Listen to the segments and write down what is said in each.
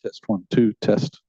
Test 1, 2, test.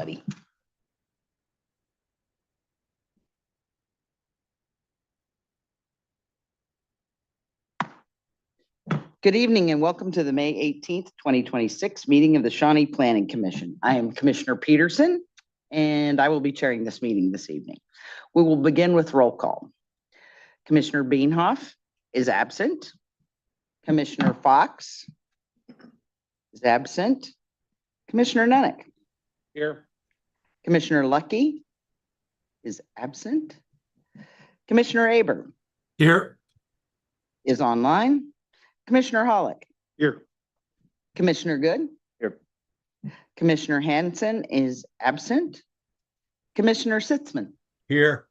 buddy. Good evening and welcome to the May 18th, 2026 meeting of the Shawnee Planning Commission. I am Commissioner Peterson and I will be chairing this meeting this evening. We will begin with roll call. Commissioner Bienhoff is absent. Commissioner Fox is absent. Commissioner Nenick. Here. Commissioner Lucky is absent. Commissioner Aber Here. is online. Commissioner Hollick. Here. Commissioner Good. Here. Commissioner Hanson is absent. Commissioner Sitzman. Here.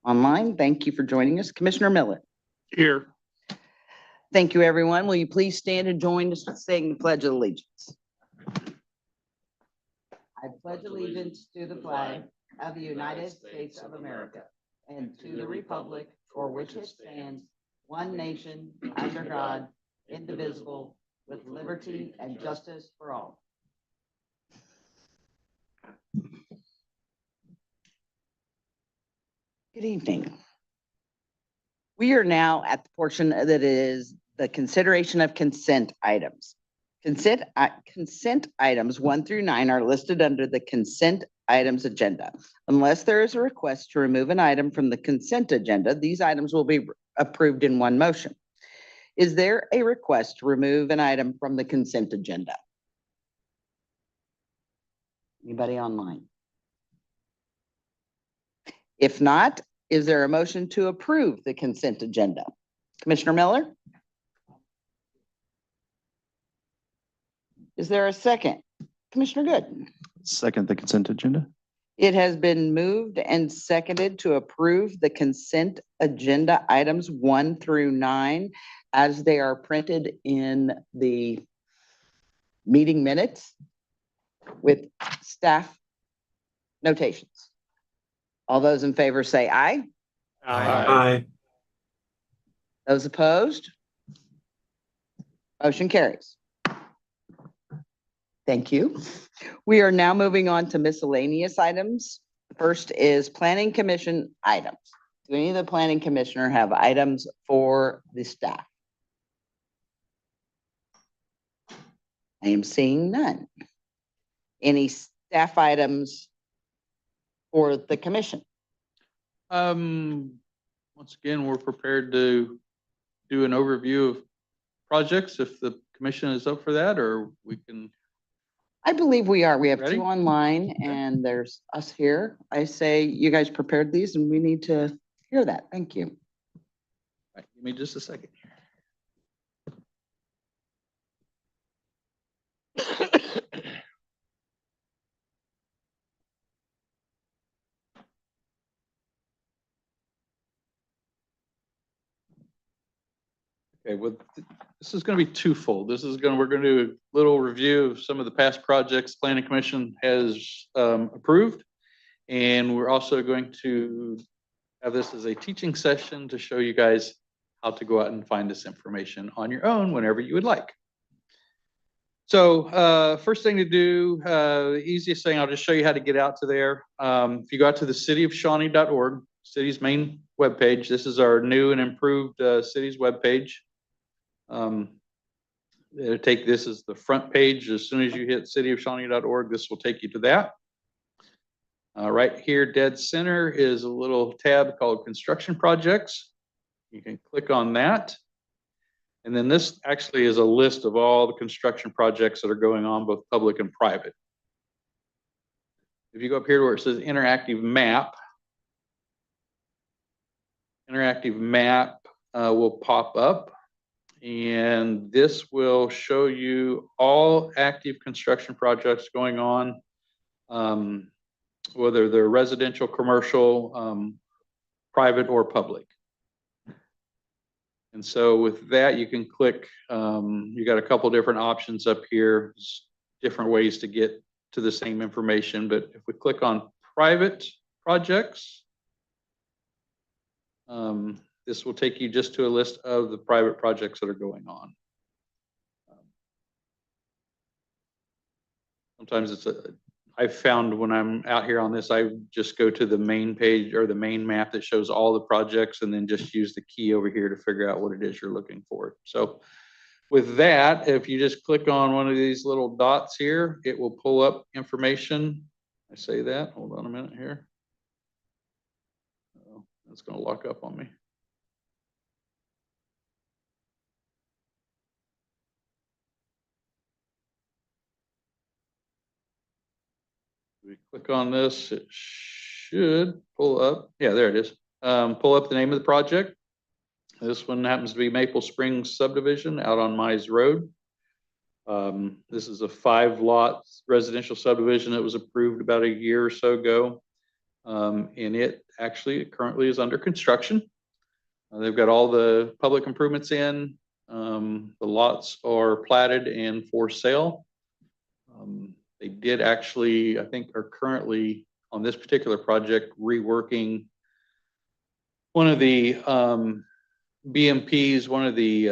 Online. Thank you for joining us. Commissioner Miller. Here. Thank you, everyone. Will you please stand and join us in saying the Pledge of Allegiance? I pledge allegiance to the flag of the United States of America and to the republic for which it stands, one nation, under God, indivisible, with liberty and justice for all. Good evening. We are now at the portion that is the consideration of consent items. Consent items 1 through 9 are listed under the consent items agenda. Unless there is a request to remove an item from the consent agenda, these items will be approved in one motion. Is there a request to remove an item from the consent agenda? Anybody online? If not, is there a motion to approve the consent agenda? Commissioner Miller? Is there a second? Commissioner Good? Second the consent agenda. It has been moved and seconded to approve the consent agenda items 1 through 9 as they are printed in the meeting minutes with staff notations. All those in favor say aye. Aye. Those opposed? Motion carries. Thank you. We are now moving on to miscellaneous items. First is Planning Commission items. Do any of the Planning Commissioner have items for the staff? I am seeing none. Any staff items for the commission? Once again, we're prepared to do an overview of projects if the commission is up for that, or we can. I believe we are. We have Ready? 2 online Okay. and there's us here. I say you guys prepared these and we need to hear that. Thank you. All right, give me just a second here. Okay, well, this is going to be twofold. We're going to do a little review of some of the past projects Planning Commission has approved. And we're also going to have this as a teaching session to show you guys how to go out and find this information on your own whenever you would like. So first thing to do, the easiest thing, I'll just show you how to get out to there. If you go out to the cityofshawnee.org, city's main webpage, this is our new and improved city's webpage. It'll take this as the front page. As soon as you hit cityofshawnee.org, this will take you to that. Right here, dead center is a little tab called construction projects. You can click on that. And then this actually is a list of all the construction projects that are going on, both public and private. If you go up here where it says interactive map will pop up. And this will show you all active construction projects going on, whether they're residential, commercial, private, or public. And so with that, you can click, you got a couple different options up here, different ways to get to the same information. But if we click on private projects, this will take you just to a list of the private projects that are going on. Sometimes it's I found when I'm out here on this, I just go to the main page or the main map that shows all the projects and then just use the key over here to figure out what it is you're looking for. So with that, if you just click on one of these little dots here, it will pull up information. I say that, hold on a minute here. Oh, that's gonna lock up on me. We click on this, it should pull up. Yeah, there it is. Pull up the name of the project. This one happens to be Maple Springs subdivision out on Mize Road. This is a 5-lot residential subdivision that was approved about a year or so ago. And it currently is under construction. They've got all the public improvements in. The lots are platted and for sale. They did actually, I think, are currently on this particular project reworking one of the BMPs, one of the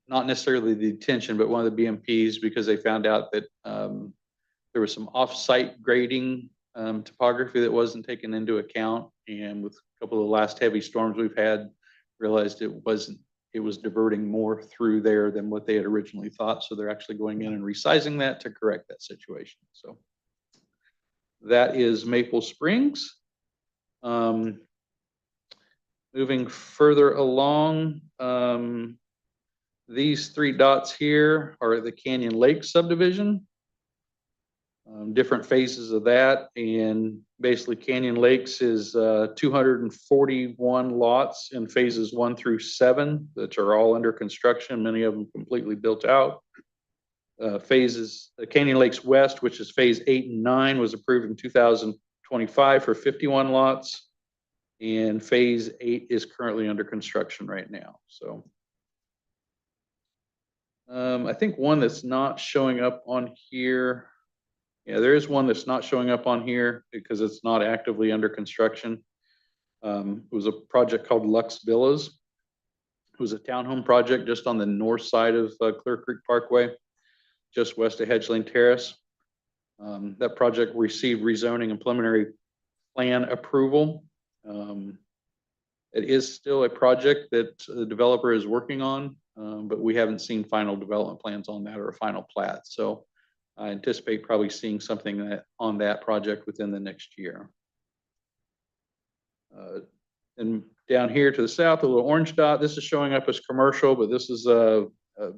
not necessarily the detention, but one of the BMPs, because they found out that there was some off-site grading topography that wasn't taken into account. And with a couple of the last heavy storms we've had, realized it was diverting more through there than what they had originally thought. So they're actually going in and resizing that to correct that situation. So that is Maple Springs. Moving further along, these 3 dots here are the Canyon Lake subdivision. Different phases of that, and basically Canyon Lakes is 241 lots in phases 1 through 7 that are all under construction, many of them completely built out. Canyon Lakes West, which is phase 8 and 9, was approved in 2025 for 51 lots, and phase 8 is currently under construction right now. So I think one that's not showing up on here. Yeah, there is one that's not showing up on here because it's not actively under construction. It was a project called Lux Villas. It was a townhome project just on the north side of Clear Creek Parkway, just west of Hedgeland Terrace. That project received rezoning and preliminary plan approval. It is still a project that the developer is working on, but we haven't seen final development plans on that or a final plat. So I anticipate probably seeing something on that project within the next year. And down here to the south, a little orange dot, this is showing up as commercial, but this is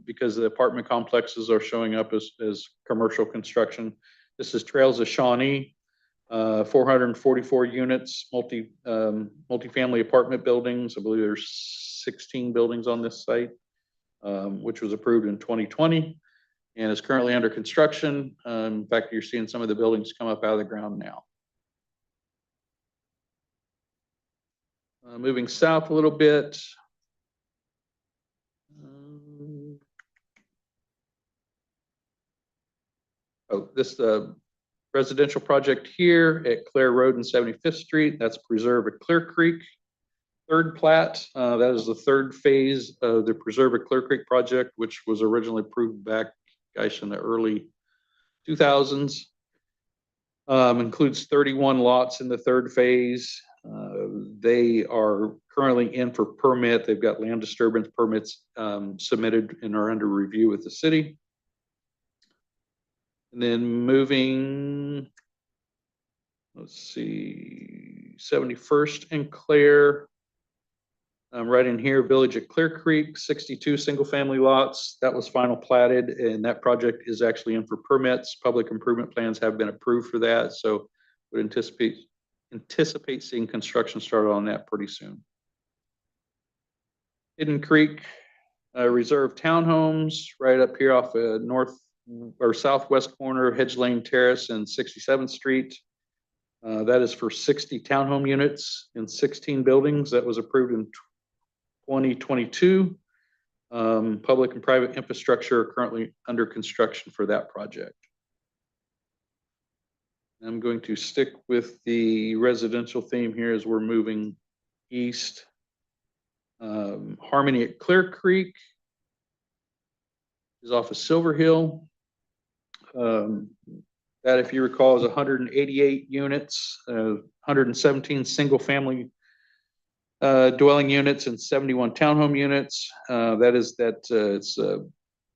because the apartment complexes are showing up as commercial construction. This is Trails of Shawnee, 444 units, multi-family apartment buildings. I believe there's 16 buildings on this site, which was approved in 2020. And is currently under construction. In fact, you're seeing some of the buildings come up out of the ground now. Moving south a little bit. This residential project here at Clare Road and 75th Street, that's Preserve at Clear Creek. 3rd plat, that is the 3rd phase of the Preserve at Clear Creek project, which was originally approved back, gosh, in the early 2000s. Includes 31 lots in the 3rd phase. They are currently in for permit. They've got land disturbance permits submitted and are under review with the city. And then moving, let's see, 71st and Clare. Right in here, Village at Clear Creek, 62 single-family lots. That was final platted, and that project is actually in for permits. Public improvement plans have been approved for that, so would anticipate seeing construction started on that pretty soon. Hidden Creek Reserve Townhomes, right up here off north or southwest corner of Hedge Lane Terrace and 67th Street. That is for 60 townhome units in 16 buildings. That was approved in 2022. Public and private infrastructure are currently under construction for that project. I'm going to stick with the residential theme here as we're moving east. Harmony at Clear Creek is off of Silver Hill. That, if you recall, is 188 units, 117 single-family dwelling units and 71 townhome units. It's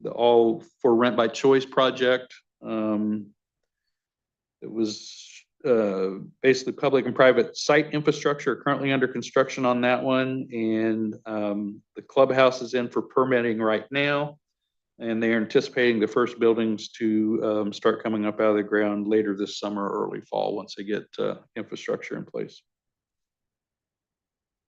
the all for rent by choice project. It was basically public and private site infrastructure currently under construction on that one. And the clubhouse is in for permitting right now. And they are anticipating the first buildings to start coming up out of the ground later this summer, or early fall, once they get infrastructure in place.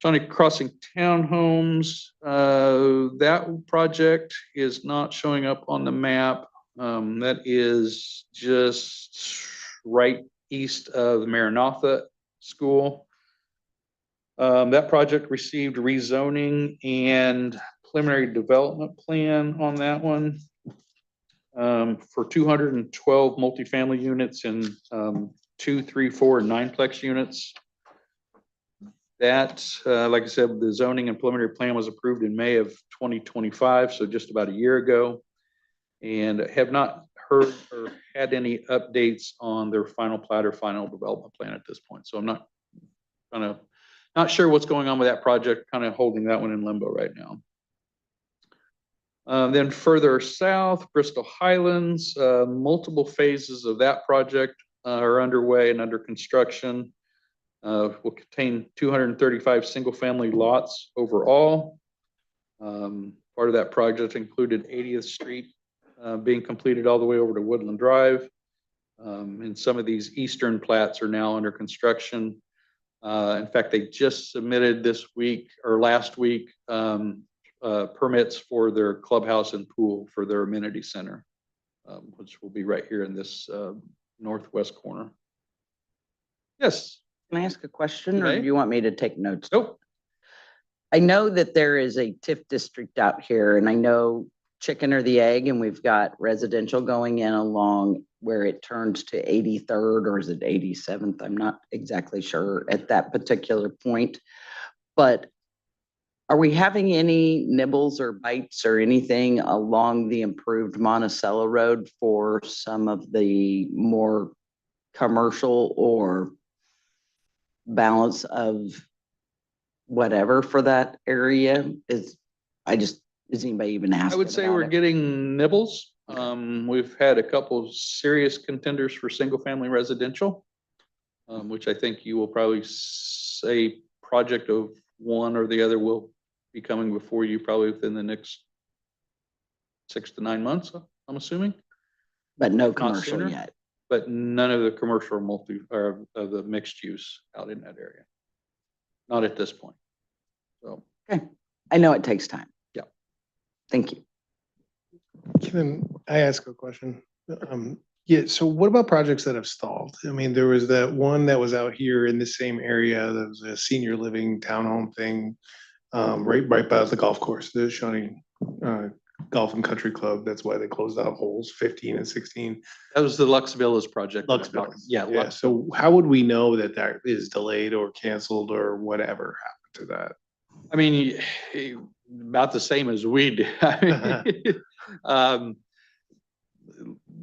Shawnee Crossing Townhomes, that project is not showing up on the map. That is just right east of the Maranatha School. That project received rezoning and preliminary development plan on that one for 212 multifamily units and 2, 3, 4, and 9-plex units. That, like I said, the zoning and preliminary plan was approved in May of 2025, so just about a year ago, and have not heard or had any updates on their final plat or final development plan at this point. So I'm not sure what's going on with that project, kind of holding that one in limbo right now. Then further south, Bristol Highlands, multiple phases of that project are underway and under construction. Will contain 235 single-family lots overall. Part of that project included 80th Street being completed all the way over to Woodland Drive. And some of these eastern plats are now under construction. In fact, they just submitted this week or last week permits for their clubhouse and pool for their amenity center, which will be right here in this northwest corner. Yes. Can I ask a question, You or may. do you want me to take notes? Nope. I know that there is a TIF district out here, and I know chicken or the egg, and we've got residential going in along where it turns to 83rd, or is it 87th? I'm not exactly sure at that particular point. But are we having any nibbles or bites or anything along the improved Monticello Road for some of the more commercial or balance of whatever for that area? Is anybody even asking? I would say we're getting nibbles. We've had a couple of serious contenders for single-family residential, which I think you will probably say project of one or the other will be coming before you probably within the next 6 to 9 months, I'm assuming. But no Not commercial sooner. yet. But none of the commercial or the mixed use out in that area. Not at this point. So, Okay. I know it takes time. Yeah. Thank you. Can I ask a question? Yeah, so what about projects that have stalled? I mean, there was that one that was out here in the same area. That was a senior living townhome thing, right by the golf course, the Shawnee Golf and Country Club. That's why they closed out holes 15 and 16. that was the Lux Villas project. Lux Villas. Yeah. Yeah, Lux. so how would we know that that is delayed or canceled or whatever happened to that? I mean, about the same as we do.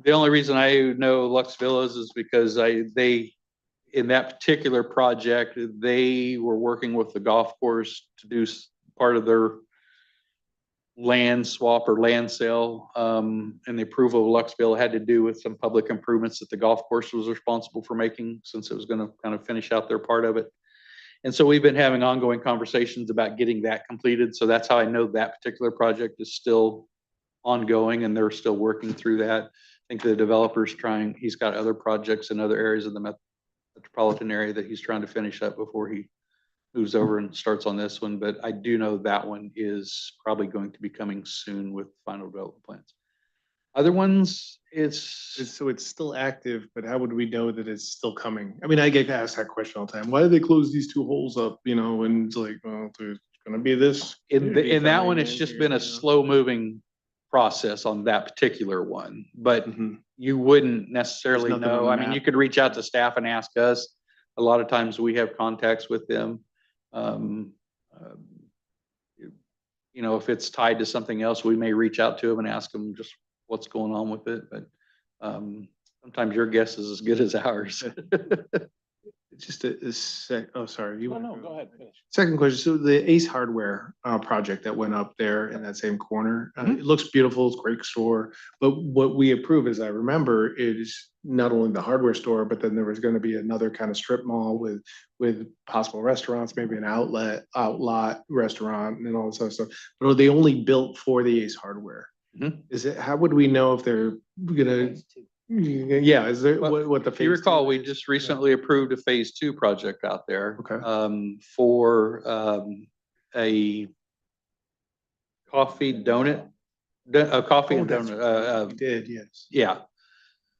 The only reason I know Lux Villas is because they, in that particular project, they were working with the golf course to do part of their land swap or land sale. And the approval of Lux Villa had to do with some public improvements that the golf course was responsible for making, since it was going to kind of finish out their part of it. And so we've been having ongoing conversations about getting that completed. So that's how I know that particular project is still ongoing and they're still working through that. I think the developer's trying, he's got other projects in other areas of the metropolitan area that he's trying to finish up before he moves over and starts on this one. But I do know that one is probably going to be coming soon with final development plans. Other ones, So it's still active, but how would we know that it's still coming? I mean, I get asked that question all the time. Why did they close these two holes up? You know, and it's like, well, there's gonna be this. in that one, it's just been a slow moving process on that particular one, but Mhm. you wouldn't necessarily There's nothing on know. the I mean, map. you could reach out to staff and ask us. A lot of times we have contacts with them. You know, if it's tied to something else, we may reach out to them and ask them just what's going on with it. But Sometimes your guess is as good as ours. Just oh, sorry. you No, wanna no, go? go ahead, finish. Second question, so the Ace Hardware project that went up there in that same corner, Mhm. it looks beautiful, it's a great store. But what we approve, as I remember, is not only the hardware store, but then there was gonna be another kind of strip mall with possible restaurants, maybe an outlot restaurant and all this other stuff. But are they only built for the Ace Hardware? Mhm. Is it, how would we know if they're gonna, yeah, is there, Well, what the? If you phase recall, two we is? just Yeah. recently approved a phase 2 project out there. Okay. For, a coffee donut, a coffee Oh, and that's donut, right, we did, yes. yeah.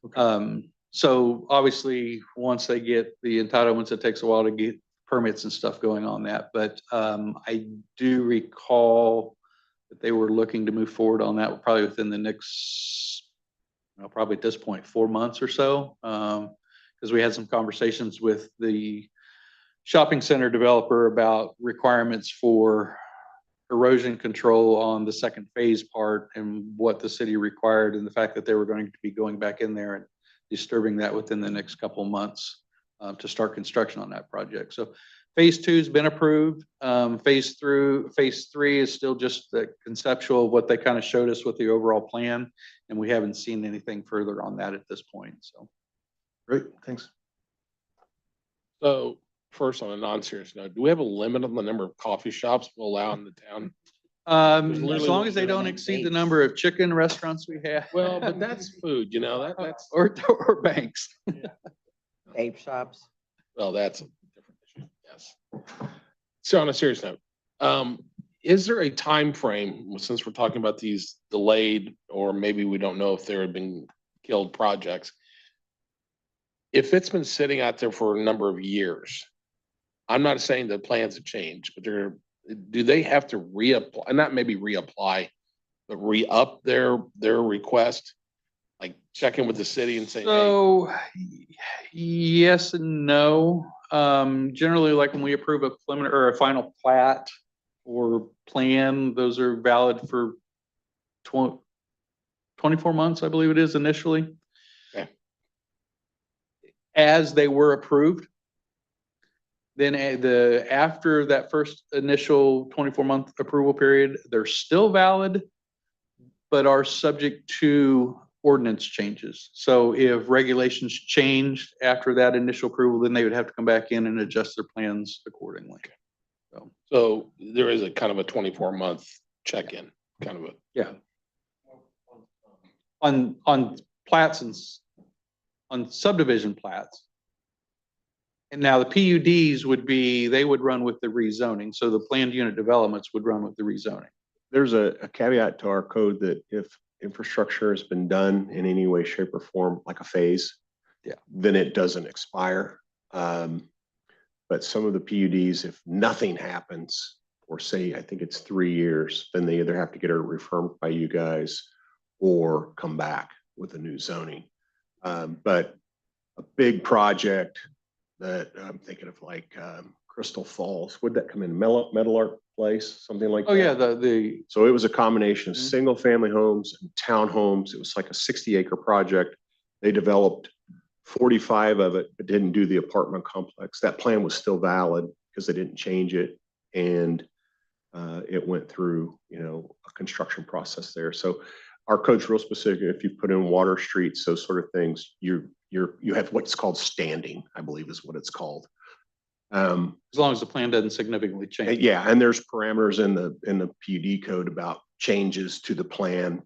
Okay. So obviously, once they get the entitlements, it takes a while to get permits and stuff going on that, but, I do recall that they were looking to move forward on that probably within the next, well, probably at this point, 4 months or so. Because we had some conversations with the shopping center developer about requirements for erosion control on the second phase part and what the city required, and the fact that they were going to be going back in there and disturbing that within the next couple of months to start construction on that project. So phase 2 has been approved. Phase 3 is still just the conceptual of what they kind of showed us with the overall plan, and we haven't seen anything further on that at this point. So Great, thanks. So first, on a non-serious note, do we have a limit on the number of coffee shops we'll allow in the town? There's as literally long as they one don't exceed the number of chicken restaurants we have. Well, but that's food, you know, that's, Or banks. Vape shops. well, that's a different issue, yes. So on a serious note, is there a time frame, since we're talking about these delayed, or maybe we don't know if there have been killed projects? If it's been sitting out there for a number of years, I'm not saying the plans have changed, but do they have to reapply, not maybe reapply, but re-up their request? Like check in with the city and say, hey, So, yes and no. Generally, like when we approve a preliminary or a final plat or plan, those are valid for 24 months, I believe it is initially. Okay. As they were approved. Then after that first initial 24-month approval period, they're still valid, but are subject to ordinance changes. So if regulations changed after that initial approval, then they would have to come back in and adjust their plans accordingly. so there is a kind of a 24-month check-in, kind of a. Yeah. On plats and on subdivision plats. And now the PUDs they would run with the rezoning. So the planned unit developments would run with the rezoning. There's a caveat to our code that if infrastructure has been done in any way, shape, or form, like a phase, Yeah. then it doesn't expire. But some of the PUDs, if nothing happens, or say, I think it's 3 years, then they either have to get it reaffirmed by you guys or come back with a new zoning. But a big project that I'm thinking of, like Crystal Falls, would that come in Metal Art Place, something like that? Oh, yeah, the So it was a combination of Mhm. single family homes and townhomes. It was like a 60-acre project. They developed 45 of it, but didn't do the apartment complex. That plan was still valid because they didn't change it. And it went through, a construction process there. So our code's real specific. If you put in water streets, those sort of things, you have what's called standing, I believe is what it's called. as long as the plan doesn't significantly change. Yeah, and there's parameters in the PUD code about changes to the plan.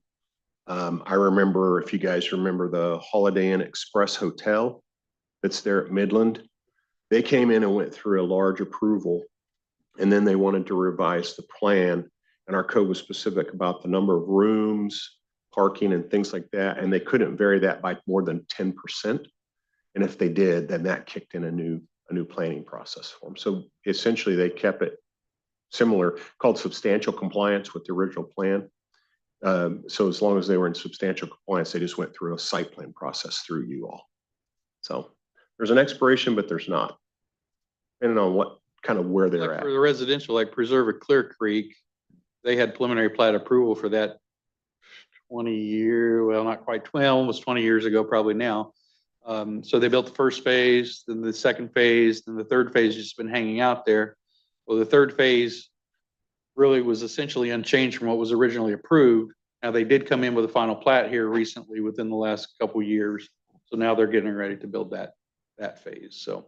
I remember, if you guys remember, the Holiday Inn Express Hotel that's there at Midland, they came in and went through a large approval, and then they wanted to revise the plan, and our code was specific about the number of rooms, parking, and things like that, and they couldn't vary that by more than 10%. And if they did, then that kicked in a new planning process for them. So essentially, they kept it similar, called substantial compliance with the original plan. So as long as they were in substantial compliance, they just went through a site plan process through you all. So there's an expiration, but there's not, depending on what kind of where they're Like at. for the residential, like Preserve at Clear Creek, they had preliminary plat approval for that 20-year, well, not quite 12, almost 20 years ago, probably now. So they built the first phase, then the second phase, then the third phase just been hanging out there. Well, the third phase really was essentially unchanged from what was originally approved. Now, they did come in with a final plat here recently within the last couple years. So now they're getting ready to build that phase. So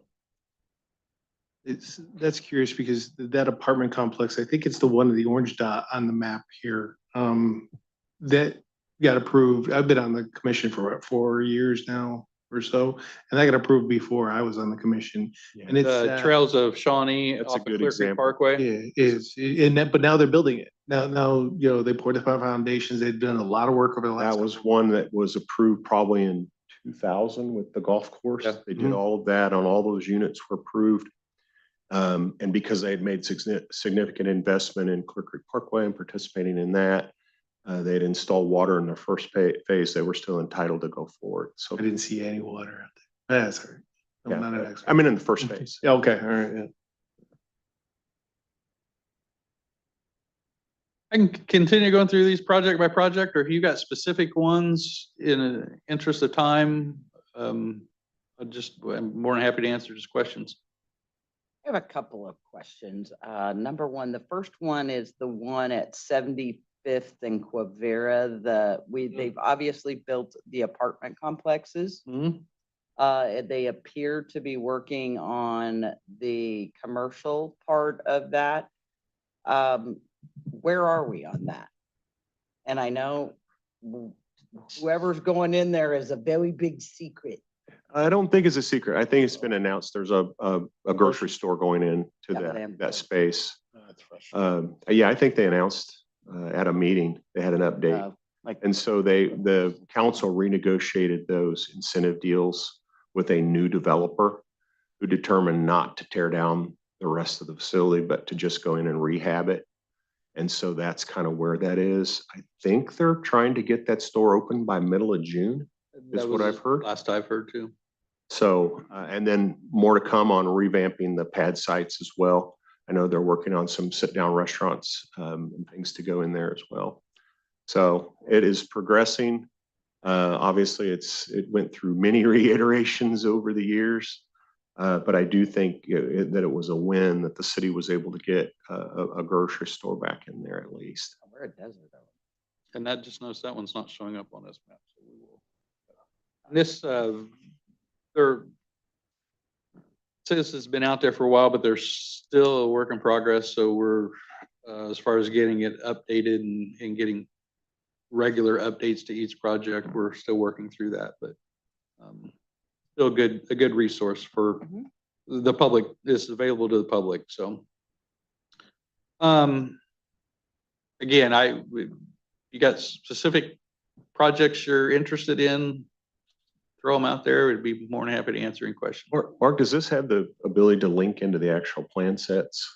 That's curious because that apartment complex, I think it's the one of the orange dot on the map here. That got approved. I've been on the commission for what, 4 years now or so. And that got approved before I was on the commission. And it's, the Trails of Shawnee That's a off of good Clear Creek example. Parkway. yeah, is, and that, but now they're building it. Now, they poured the foundations. They've done a lot of work over the last. That was one that was approved probably in 2000 with the golf course. Yeah. They did all of that on all those units were approved. And because they had made significant investment in Clear Creek Parkway and participating in that, they had installed water in their first phase. They were still entitled to go forward. So I didn't see any water out there. That's all right. I'm not an yeah, expert. I mean, in the first phase. Yeah, okay, all right, yeah. I can continue going through these project by project, or if you got specific ones in an interest of time, I'm more than happy to answer just questions. I have a couple of questions. Number one, the first one is the one at 75th and Quivira. They've obviously built the apartment complexes. They appear to be working on the commercial part of that. Where are we on that? And I know whoever's going in there is a very big secret. I don't think it's a secret. I think it's been announced. There's a grocery store going in to Yeah, that space. That's fresh. Yeah, I think they announced at a meeting, they had an update. And so the council renegotiated those incentive deals with a new developer who determined not to tear down the rest of the facility, but to just go in and rehab it. And so that's kind of where that is. I think they're trying to get that store open by middle of June. That what was I've heard. Last I've heard too. So, and then more to come on revamping the pad sites as well. I know they're working on some sit-down restaurants and things to go in there as well. So it is progressing. Obviously, it went through many reiterations over the years. But I do think that it was a win that the city was able to get a grocery store back in there at least. We're a desert. And that just noticed that one's not showing up on this map. So we will. This, this has been out there for a while, but there's still a work in progress. So we're, as far as getting it updated and getting regular updates to each project, we're still working through that, but still a good resource for the public. Is available to the public. So, again, you got specific projects you're interested in, throw them out there. We'd be more than happy to answer any questions. Mark, does this have the ability to link into the actual plan sets?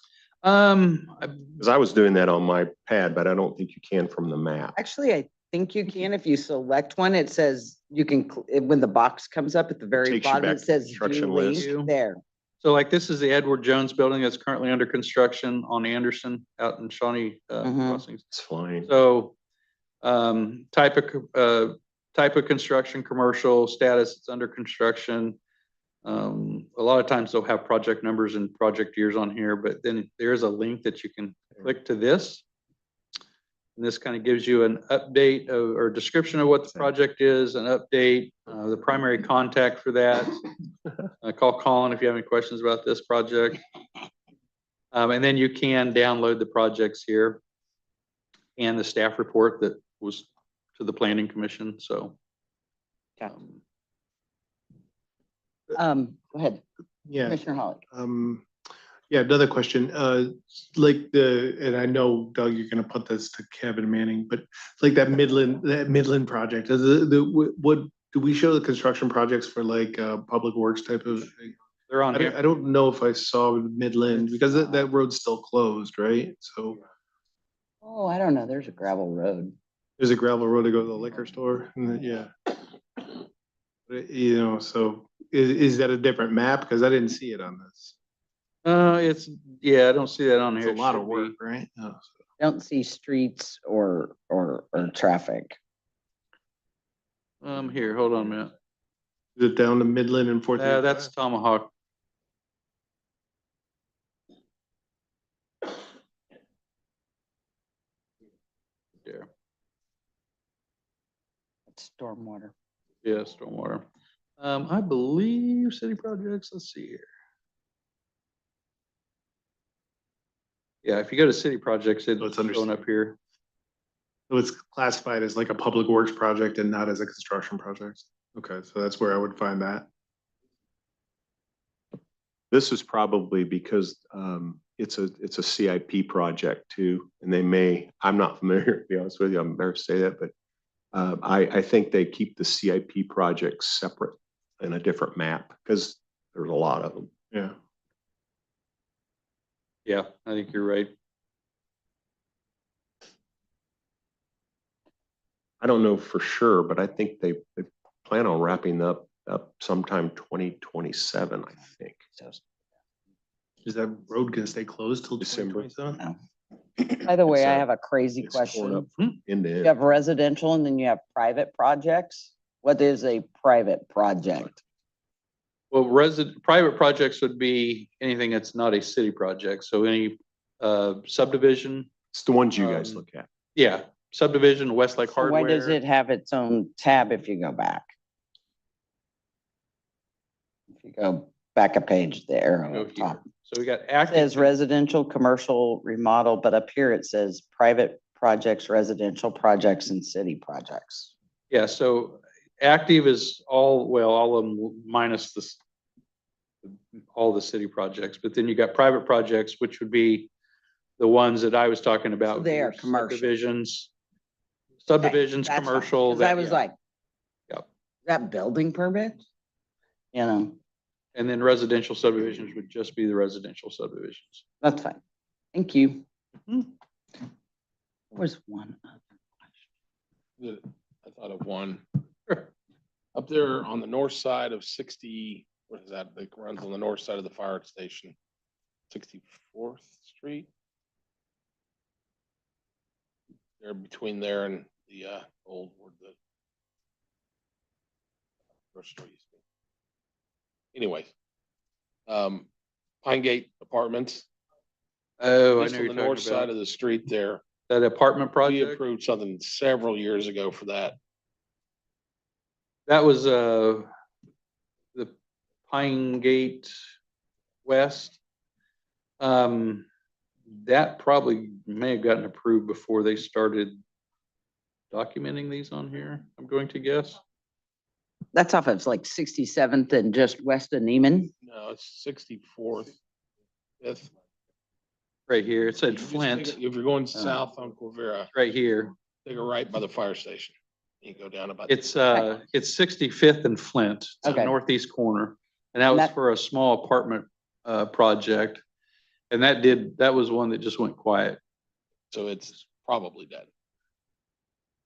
I Because I was doing that on my pad, but I don't think you can from the map. Actually, I think you can. If you select one, it says you can, when the box comes up at the very Takes you bottom, back it to says construction view list. link there. So like this is the Edward Jones building that's currently under construction on Anderson out in Shawnee Crossings. It's fine. So type of construction, commercial status, it's under construction. A lot of times they'll have project numbers and project years on here, but then there's a link that you can click to this. And this kind of gives you an update or description of what the project is, an update, the primary contact for that. Call Colin if you have any questions about this project. And then you can download the projects here and the staff report that was to the planning commission. So. Okay. Go ahead, Yeah. Commissioner Holly. Yeah, another question, and I know Doug, you're gonna put this to Kevin Manning, but like that Midland project, what, do we show the construction projects for like, public works type of? They're on here. I don't know if I saw Midland because that road's still closed, right? So Oh, I don't know. There's a gravel road. there's a gravel road to go to the liquor store, and then, yeah. So is that a different map? Because I didn't see it on this. I don't see that on It's here. a lot It of should work, be. right? Oh, Don't see streets or traffic. Here, hold on a minute. Is it down to Midland and Fourth? That's Tomahawk. There, It's stormwater. yeah, stormwater. I believe city projects, let's see here. Yeah, if you go to city projects, it's Oh, it's showing up here. So it's classified as like a public works project and not as a construction project. Okay, so that's where I would find that. This is probably because it's a CIP project too, and they may, I'm not familiar, to be honest with you, I'm embarrassed to say that, but I think they keep the CIP projects separate in a different map because there's a lot of them. Yeah. Yeah, I think you're right. I don't know for sure, but I think they plan on wrapping up sometime 2027, I think. So, Is that road gonna stay closed till December. December 27? no. By the way, I So, have a crazy It's torn question. up from end to You end. have residential and then you have private projects. What is a private project? Well, private projects would be anything that's not a city project. So any subdivision, It's the ones you guys Um, look at. yeah, subdivision, Westlake So why does Hardware. it have its own tab if you go back? If you go back a page, the arrow Go up top. here. So we got It active. says residential, commercial, remodel, but up here it says private projects, residential projects and city projects. Yeah, so active is all of them minus this, all the city projects, but then you got private projects, which would be the ones that I was talking about. So they are your commercial. Subdivisions, That's fine, commercial. 'cause I that- was yeah. like. Yep. That building permit? You know, And then residential subdivisions would just be the residential subdivisions. that's fine. Thank you. Mhm. There was one other question. I thought of one. Up there on the north side of 60, what is that? It runs on the north side of the fire station. 64th Street. There between there and the old where the grocery store used to be. Anyways. Pine Gate Apartments. Oh, I Just know on you're the north talking side about of the street there. that apartment We project. approved something several years ago for that. That was, the Pine Gate West. That probably may have gotten approved before they started documenting these on here, I'm going to guess. That's off of like 67th and just west of Neiman. No, it's 64th. Fifth. Right here, it You said just Flint, take it- If you're going south on Quivira, right here. take a right by the fire station. You go down about. It's 65th and Flint, it's the Okay. northeast corner. And that And was that- for a small apartment project. And that was one that just went quiet. So it's probably dead.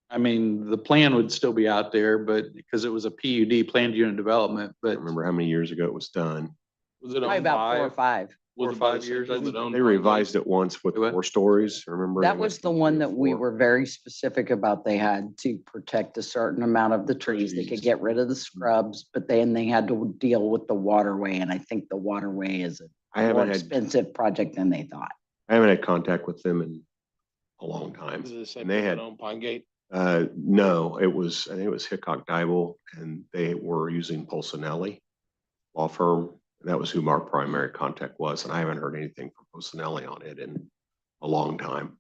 I mean, the plan would still be out there, but because it was a PUD, planned unit development, I but don't remember how many years ago it was done. Was it Probably owned about 4 or 5. 4 or 5 years, I think. They revised it once with What? 4 stories, remember? That They was went the from one 3 to that we 4. were very specific about. They had to protect a certain amount of the trees. They could Trees. get rid of the scrubs, but then they had to deal with the waterway. And I think the waterway is I a more haven't had, expensive project than they thought. I haven't had contact with them in a long time. Was it the same And they people had, that owned Pine Gate? no, I think it was Hickok Dibel, and they were using Pulcinelli law firm. And that was who our primary contact was, and I haven't heard anything from Pulcinelli on it in a long time.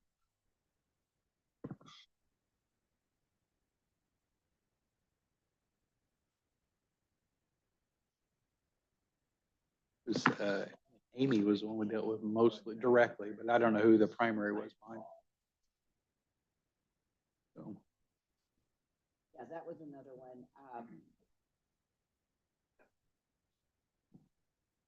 Amy was the one we dealt with mostly directly, but I don't know who the primary was behind. So, Yeah, that was another one.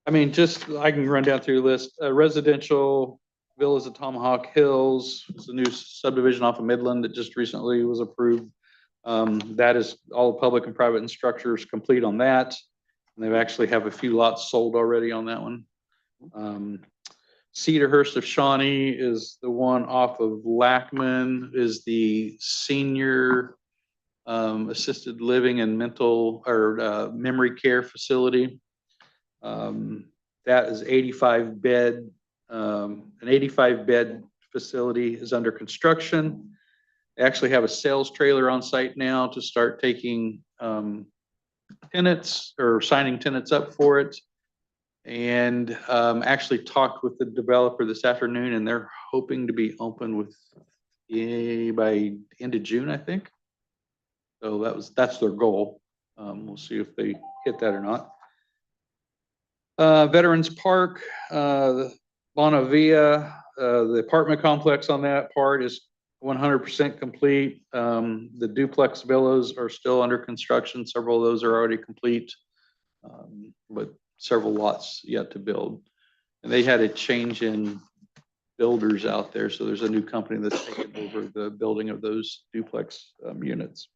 I mean, just, I can run down through the list, residential villas at Tomahawk Hills, it's a new subdivision off of Midland that just recently was approved. That is all public and private and structures complete on that. And they actually have a few lots sold already on that one. Cedarhurst of Shawnee is the one off of Lackman, is the senior assisted living and mental or memory care facility. That is 85 bed, an 85 bed facility is under construction. They actually have a sales trailer on site now to start taking tenants or signing tenants up for it. And actually talked with the developer this afternoon, and they're hoping to be open with by end of June, I think. So that's their goal. We'll see if they hit that or not. Veterans Park, Bonavia, the apartment complex on that part is 100% complete. The duplex villas are still under construction. Several of those are already complete, but several lots yet to build. And they had a change in builders out there, so there's a new company that's taken over the building of those duplex units.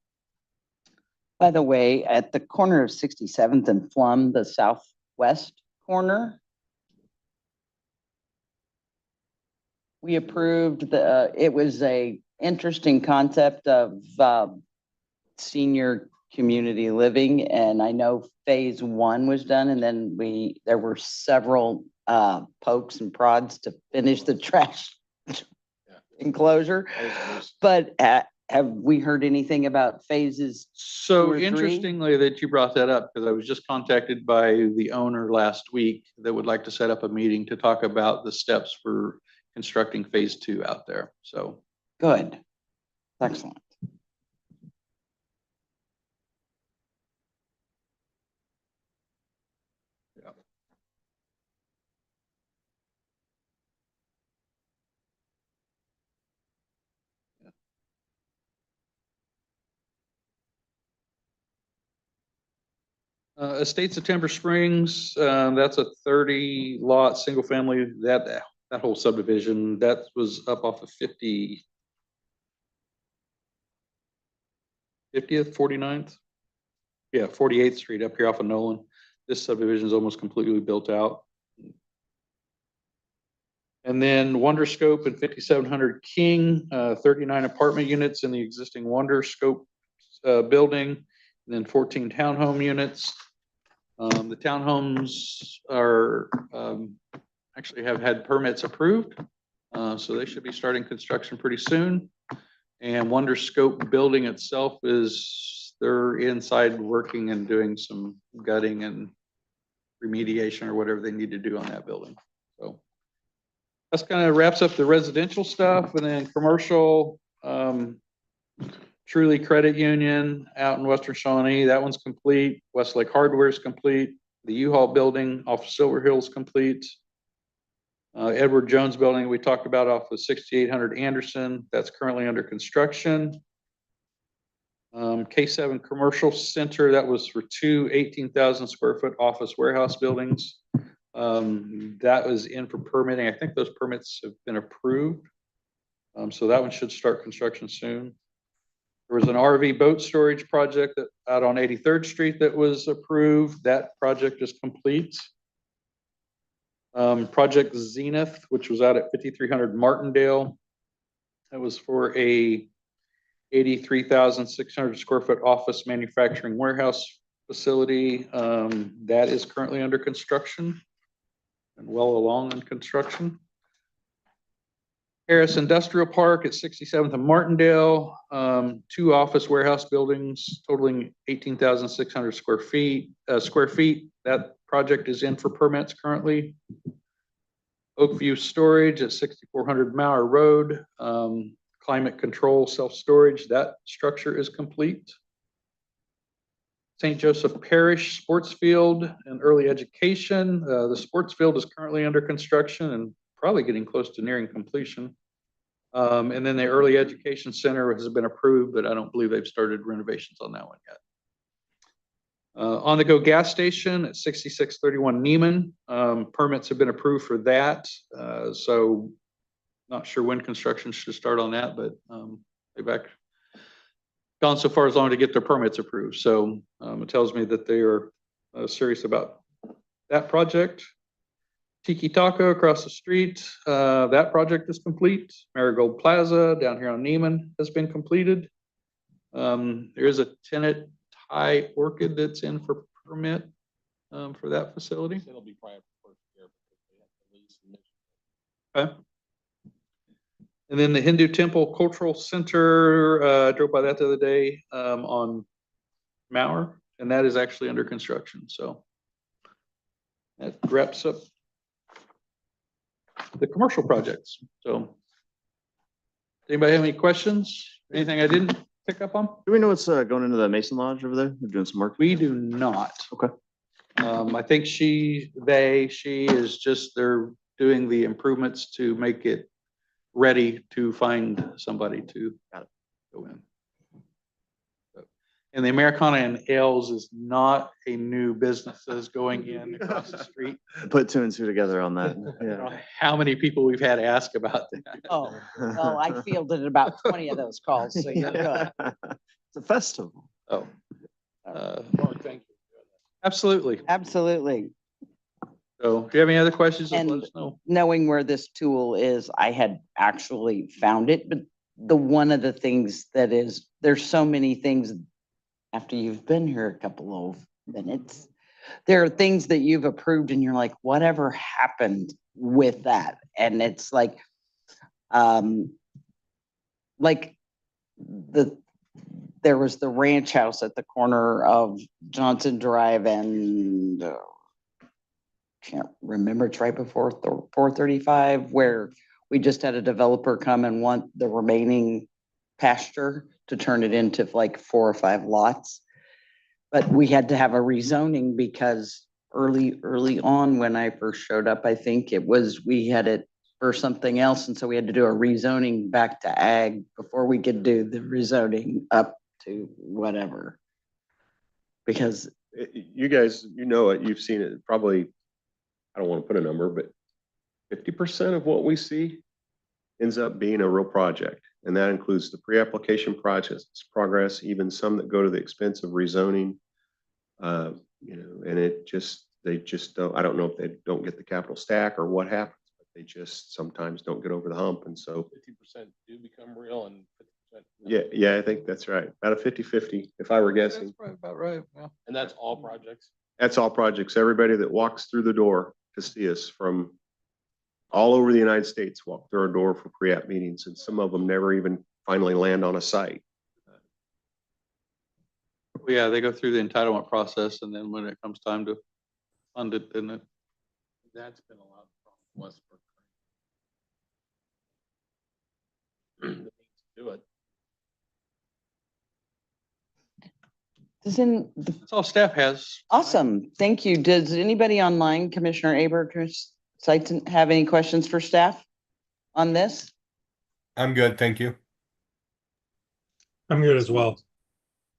By the way, at the corner of 67th and Plum, the southwest corner, we approved it was a interesting concept of senior community living. And I know phase 1 was done, and then there were several pokes and prods to finish the trash enclosure. But have we heard anything about phases? So 2 or 3? interestingly that you brought that up, because I was just contacted by the owner last week that would like to set up a meeting to talk about the steps for constructing phase 2 out there. So Good. Excellent. Estates of Timber Springs, that's a 30 lot single family. That whole subdivision that was up off of 50th, 49th. Yeah, 48th Street up here off of Nolan. This subdivision is almost completely built out. And then WonderScope and 5700 King, 39 apartment units in the existing WonderScope building, and then 14 townhome units. The townhomes are actually have had permits approved, so they should be starting construction pretty soon. And WonderScope building itself they're inside working and doing some gutting and remediation or whatever they need to do on that building. So that's kind of wraps up the residential stuff. And then commercial, Truly Credit Union out in Western Shawnee, that one's complete. Westlake Hardware is complete. The U-Haul building off of Silver Hill is complete. Edward Jones building we talked about off of 6800 Anderson, that's currently under construction. K7 Commercial Center, that was for 2 18,000 square foot office warehouse buildings. That was in for permitting. I think those permits have been approved. So that one should start construction soon. There was an RV boat storage project out on 83rd Street that was approved. That project is complete. Project Zenith, which was out at 5300 Martindale. That was for a 83,600 square foot office manufacturing warehouse facility. That is currently under construction and well along in construction. Harris Industrial Park at 67th and Martindale, 2 office warehouse buildings totaling 18,600 square feet. That project is in for permits currently. Oakview Storage at 6400 Mauer Road, climate control self-storage. That structure is complete. St. Joseph Parish Sports Field and Early Education. The sports field is currently under construction and probably getting close to nearing completion. And then the Early Education Center has been approved, but I don't believe they've started renovations on that one yet. On the Go gas station at 6631 Neiman, permits have been approved for that. So not sure when construction should start on that, but they've gone so far as long to get their permits approved. So it tells me that they are serious about that project. Tiki Taco across the street, that project is complete. Marigold Plaza down here on Neiman has been completed. There is a tenant Thai Orchid that's in for permit for that facility. It'll be probably first year because they have to lease the mission. Okay. And then the Hindu Temple Cultural Center, drove by that the other day, on Mauer, and that is actually under construction, so. That wraps up the commercial projects, so. Anybody have any questions? Anything I didn't pick up on? Do we know what's going into the Mason Lodge over there? They're doing some work. We do not. Okay. I think she is just, they're doing the improvements to make it ready to find somebody to Got it. go in. And the Americana and Ales is not a new business that is going in across the street. Put two and two together on that. I don't Yeah. know how many people we've had ask about that. Oh, well, I fielded about 20 of those calls, so you're good. It's a festival. Oh. Mark, thank you. Absolutely. Absolutely. So if you have any other questions, just let And- us know. Knowing where this tool is, I had actually found it, but one of the things that is, there's so many things after you've been here a couple of minutes, there are things that you've approved and you're like, whatever happened with that? And it's like there was the ranch house at the corner of Johnson Drive and can't remember, it's right before 435, where we just had a developer come and want the remaining pasture to turn it into like 4 or 5 lots. But we had to have a rezoning because early on when I first showed up, I think it was, we had it for something else. And so we had to do a rezoning back to ag before we could do the rezoning up to whatever. Because You guys, you know it, you've seen it, probably, I don't want to put a number, but 50% of what we see ends up being a real project. And that includes the pre-application process, progress, even some that go to the expense of rezoning. And they just don't, I don't know if they don't get the capital stack or what happens, but they just sometimes don't get over the hump. And so, 50% do become real and 50%. yeah, I think that's right. About a 50-50, if I were guessing. That's probably about right. Yeah. And that's all projects. That's all projects. Everybody that walks through the door to see us from all over the United States walk through our door for pre-app meetings, and some of them never even finally land on a site. Yeah, they go through the entitlement process, and then when it comes time to fund it, then it. That's been a lot from Westbrook. Do it. That's all staff has. awesome, thank you. Does anybody online, Commissioner Aber, Chris Seitz, have any questions for staff on this? I'm good, thank you. I'm good as well.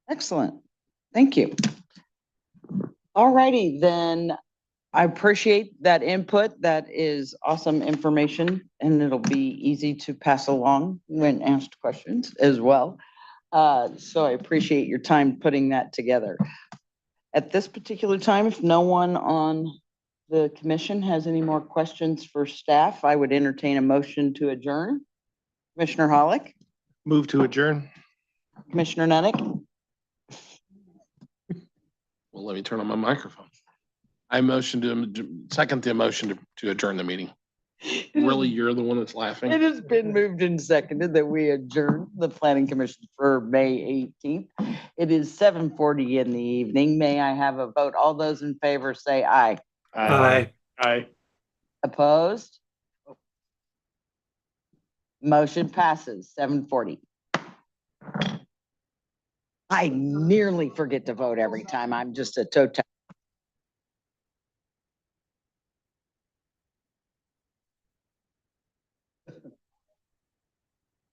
Excellent. Thank you. All righty, then I appreciate that input. That is awesome information and it'll be easy to pass along when asked questions as well. So I appreciate your time putting that together. At this particular time, if no one on the commission has any more questions for staff, I would entertain a motion to adjourn. Commissioner Hollick, Move to adjourn. Commissioner Nunick. Well, let me turn on my microphone. I second the motion to adjourn the meeting. Really, you're the one that's laughing? It has been moved and seconded that we adjourn the planning commission for May 18th. It is 7:40 in the evening. May I have a vote? All those in favor say aye. Aye. Aye. Opposed? Motion passes 7:40. I nearly forget to vote every time. I'm just a total.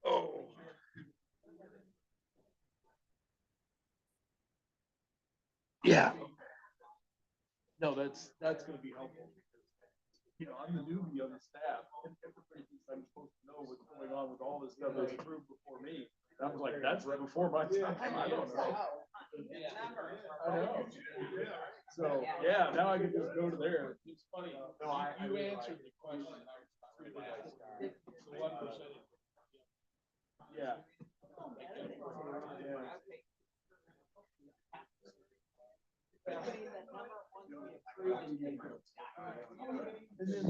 Oh. Yeah. No, that's gonna be helpful. You know, I'm the newbie on the staff. Everybody thinks I'm supposed to know what's going on with all this stuff that's approved before me. And I was like, that's right before my time. I don't know. I know. So, yeah, now I can just go to there. It's funny. You answered the question. It's the 1%. Yeah. Yeah. And then